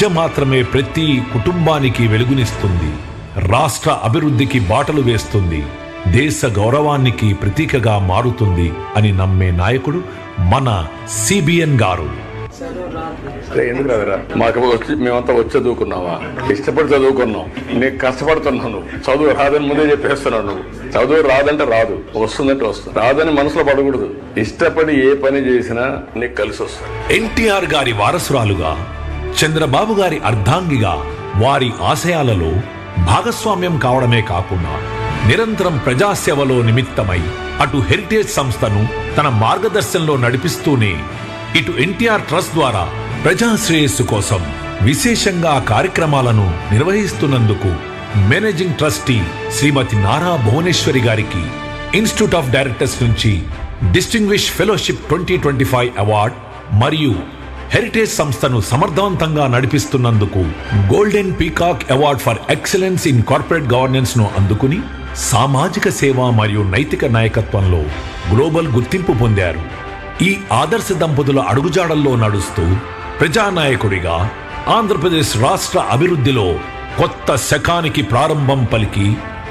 విద్య మాత్రమే ప్రతి కుటుంబానికి వెలుగునిస్తుంది, రాష్ట్ర అభివృద్ధికి బాటలు వేస్తుంది, దేశ గౌరవానికి ప్రతీకగా మారుతుంది అని నమ్మే నాయకుడు మన సిబిఎన్ గారు. ఎందుకు రాదురా, మాకు వచ్చి మేమంతా వచ్చి చదువుకున్నావా? ఇష్టపడి చదువుకున్నాం. నీకు కష్టపడుతున్నాను. చదువు రాదని ముందే చెప్పేస్తున్నావు. నువ్వు చదువు రాదంటే రాదు, వస్తుందంటే వస్తుంది. రాదని మనసులో పడకూడదు. ఇష్టపడి ఏ పని చేసినా నీకు కలిసి వస్తుంది. ఎన్టీఆర్ గారి వారసురాలుగా, చంద్రబాబు గారి అర్ధాంగిగా వారి ఆశయాలలో భాగస్వామ్యం కావడమే కాకుండా నిరంతరం ప్రజాసేవలో నిమిత్తమై అటు హెరిటేజ్ సంస్థను తన మార్గదర్శనంలో నడిపిస్తూనే ఇటు ఎన్టీఆర్ ట్రస్ట్ ద్వారా ప్రజా శ్రేయస్సు కోసం విశేషంగా కార్యక్రమాలను నిర్వహిస్తున్నందుకు మేనేజింగ్ ట్రస్టీ శ్రీమతి నారా భువనేశ్వరి గారికి ఇన్స్టిట్యూట్ ఆఫ్ డైరెక్టర్స్ నుంచి డిస్టింగ్విష్ ఫెలోషిప్ 2025 అవార్డ్ మరియు హెరిటేజ్ సంస్థను సమర్థవంతంగా నడిపిస్తున్నందుకు golden peacock award for excellence in corporate governance ను అందుకుని సామాజిక సేవ మరియు నైతిక నాయకత్వంలో గ్లోబల్ గుర్తింపు పొందారు. ఈ ఆదర్శ దంపతుల అడుగుజాడల్లో నడుస్తూ ప్రజానాయకుడిగా ఆంధ్రప్రదేశ్ రాష్ట్ర అభివృద్ధిలో కొత్త శకానికి ప్రారంభం పలికి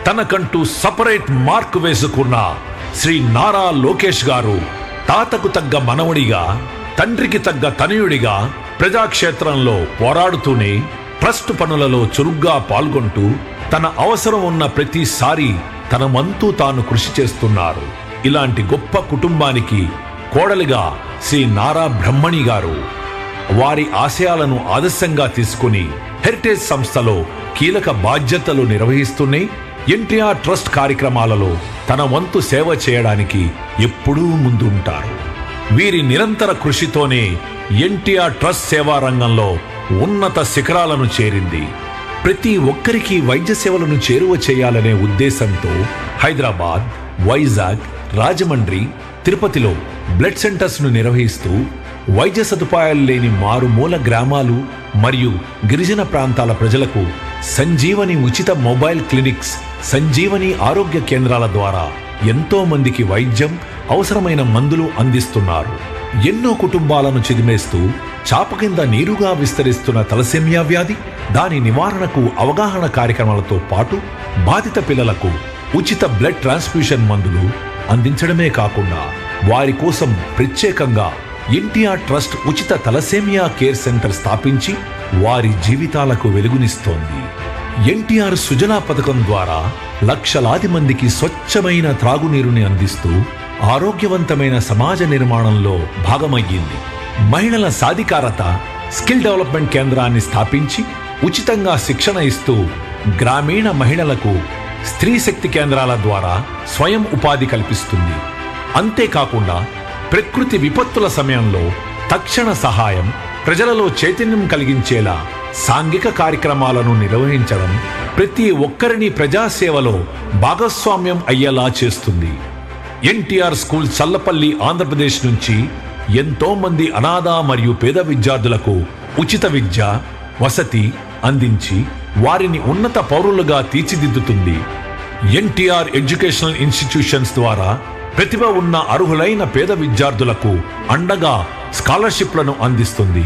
తనకంటూ సపరేట్ మార్క్ వేసుకున్న శ్రీ నారా లోకేష్ గారు తాతకు తగ్గ మనవడిగా, తండ్రికి తగ్గ తనయుడిగా ప్రజాక్షేత్రంలో పోరాడుతూనే ట్రస్ట్ పనులలో చురుగ్గా పాల్గొంటూ తన అవసరం ఉన్న ప్రతిసారి తన వంతు తాను కృషి చేస్తున్నారు. ఇలాంటి గొప్ప కుటుంబానికి కోడలిగా శ్రీ నారా బ్రహ్మణి గారు వారి ఆశయాలను ఆదర్శంగా తీసుకుని హెరిటేజ్ సంస్థలో కీలక బాధ్యతలు నిర్వహిస్తూనే ఎన్టీఆర్ ట్రస్ట్ కార్యక్రమాలలో తన వంతు సేవ చేయడానికి ఎప్పుడూ ముందు ఉంటారు. వీరి నిరంతర కృషితోనే ఎన్టీఆర్ ట్రస్ట్ సేవా రంగంలో ఉన్నత శిఖరాలను చేరింది. ప్రతి ఒక్కరికి వైద్య సేవలను చేరువ చేయాలనే ఉద్దేశంతో హైదరాబాద్, వైజాగ్, రాజమండ్రి, తిరుపతిలో బ్లడ్ సెంటర్స్ ను నిర్వహిస్తూ వైద్య సదుపాయాలు లేని మారుమూల గ్రామాలు మరియు గిరిజన ప్రాంతాల ప్రజలకు సంజీవని ఉచిత మొబైల్ క్లినిక్స్, సంజీవని ఆరోగ్య కేంద్రాల ద్వారా ఎంతో మందికి వైద్యం, అవసరమైన మందులు అందిస్తున్నారు. ఎన్నో కుటుంబాలను చిదిమేస్తూ చాప కింద నీరుగా విస్తరిస్తున్న తలసేమియా వ్యాధి, దాని నివారణకు అవగాహన కార్యక్రమాలతో పాటు బాధిత పిల్లలకు ఉచిత బ్లడ్ ట్రాన్స్ఫ్యూషన్ మందులు అందించడమే కాకుండా వారి కోసం ప్రత్యేకంగా ఎన్టీఆర్ ట్రస్ట్ ఉచిత తలసేమియా కేర్ సెంటర్ స్థాపించి వారి జీవితాలకు వెలుగునిస్తోంది. ఎన్టీఆర్ సుజలా పథకం ద్వారా లక్షలాది మందికి స్వచ్ఛమైన త్రాగునీరుని అందిస్తూ ఆరోగ్యవంతమైన సమాజ నిర్మాణంలో భాగమయ్యింది. మహిళల సాధికారత, స్కిల్ డెవలప్మెంట్ కేంద్రాన్ని స్థాపించి ఉచితంగా శిక్షణ ఇస్తూ గ్రామీణ మహిళలకు స్త్రీ శక్తి కేంద్రాల ద్వారా స్వయం ఉపాధి కల్పిస్తుంది. అంతేకాకుండా ప్రకృతి విపత్తుల సమయంలో తక్షణ సహాయం, ప్రజలలో చైతన్యం కలిగించేలా సాంఘిక కార్యక్రమాలను నిర్వహించడం ప్రతి ఒక్కరిని ప్రజాసేవలో భాగస్వామ్యం అయ్యేలా చేస్తుంది. ఎన్టీఆర్ స్కూల్ చల్లపల్లి, ఆంధ్రప్రదేశ్ నుంచి ఎంతో మంది అనాథ మరియు పేద విద్యార్థులకు ఉచిత విద్య, వసతి అందించి వారిని ఉన్నత పౌరులుగా తీర్చిదిద్దుతుంది. ఎన్టీఆర్ ఎడ్యుకేషనల్ ఇన్స్టిట్యూషన్స్ ద్వారా ప్రతిభ ఉన్న అర్హులైన పేద విద్యార్థులకు అండగా స్కాలర్షిప్లను అందిస్తుంది.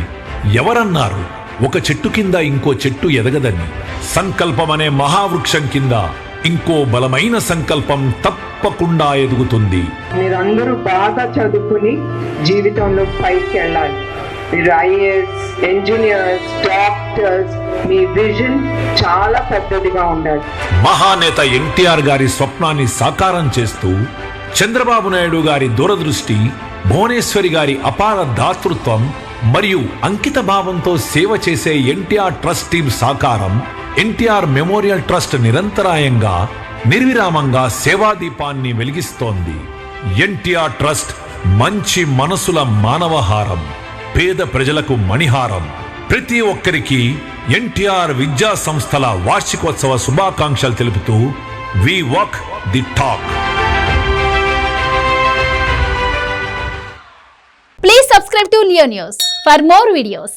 ఎవరన్నారు ఒక చెట్టు కింద ఇంకో చెట్టు ఎదగదని? సంకల్పం అనే మహావృక్షం కింద ఇంకో బలమైన సంకల్పం తప్పకుండా ఎదుగుతుంది. మీరందరూ బాగా చదువుకుని జీవితంలో పైకి వెళ్ళాలి. మీరు ఐఏఎస్, ఇంజనీర్స్, డాక్టర్స్, మీ విజన్ చాలా పెద్దదిగా ఉండాలి. మహానేత ఎన్టీఆర్ గారి స్వప్నాన్ని సాకారం చేస్తూ చంద్రబాబు నాయుడు గారి దూరదృష్టి, భువనేశ్వరి గారి అపార దాతృత్వం మరియు అంకిత భావంతో సేవ చేసే ఎన్టీఆర్ ట్రస్ట్ టీం సాకారం, ఎన్టీఆర్ మెమోరియల్ ట్రస్ట్ నిరంతరాయంగా నిర్విరామంగా సేవాదీపాన్ని వెలిగిస్తోంది. ఎన్టీఆర్ ట్రస్ట్ మంచి మనసుల మానవహారం, పేద ప్రజలకు మణిహారం. ప్రతి ఒక్కరికి ఎన్టీఆర్ విద్యా సంస్థల వార్షికోత్సవ శుభాకాంక్షలు తెలుపుతూ we walk the talk. Please subscribe to Leo News for more videos.